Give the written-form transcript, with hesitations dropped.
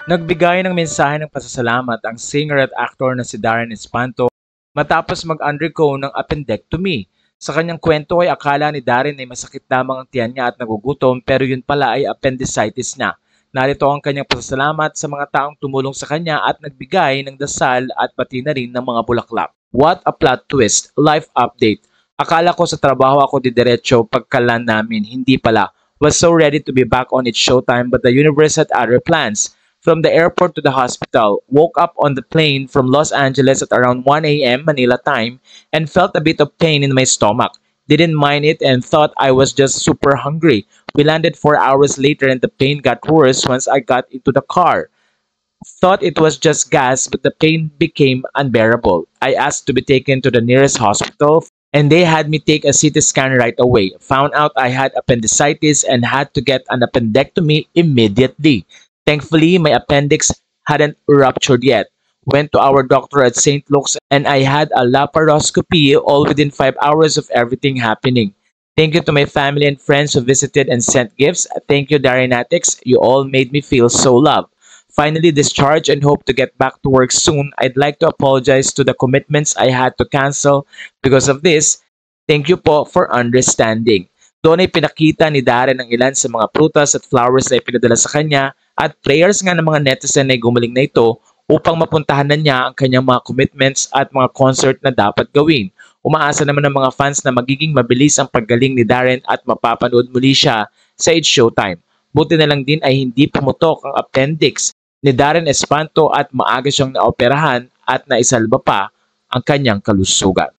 Nagbigay ng mensahe ng pasasalamat ang singer at aktor na si Darren Espanto matapos mag-undergo ng appendectomy. Sa kanyang kwento ay akala ni Darren ay masakit lamang ang tiyan niya at nagugutom pero yun pala ay appendicitis na. Narito ang kanyang pasasalamat sa mga taong tumulong sa kanya at nagbigay ng dasal at pati na rin ng mga bulaklak. What a plot twist! Life update. Akala ko sa trabaho ako didiretso pagkalan namin, hindi pala. Was so ready to be back on its showtime but the universe had other plans. From the airport to the hospital, woke up on the plane from Los Angeles at around 1 a.m. Manila time and felt a bit of pain in my stomach. Didn't mind it and thought I was just super hungry. We landed 4 hours later and the pain got worse once I got into the car. Thought it was just gas, but the pain became unbearable. I asked to be taken to the nearest hospital and they had me take a CT scan right away. Found out I had appendicitis and had to get an appendectomy immediately. Thankfully, my appendix hadn't ruptured yet. Went to our doctor at St. Luke's and I had a laparoscopy all within 5 hours of everything happening. Thank you to my family and friends who visited and sent gifts. Thank you, Darinatics. You all made me feel so loved. Finally discharged and hope to get back to work soon. I'd like to apologize to the commitments I had to cancel because of this. Thank you po for understanding. Doon ay pinakita ni Darren ang ilan sa mga prutas at flowers na ipinadala sa kanya at prayers nga ng mga netizen ay gumaling na ito upang mapuntahan na niya ang kanyang mga commitments at mga concert na dapat gawin. Umaasa naman ng mga fans na magiging mabilis ang paggaling ni Darren at mapapanood muli siya sa It's Showtime. Buti na lang din ay hindi pumutok ang appendix ni Darren Espanto at maaga siyang naoperahan at naisalba pa ang kanyang kalusugan.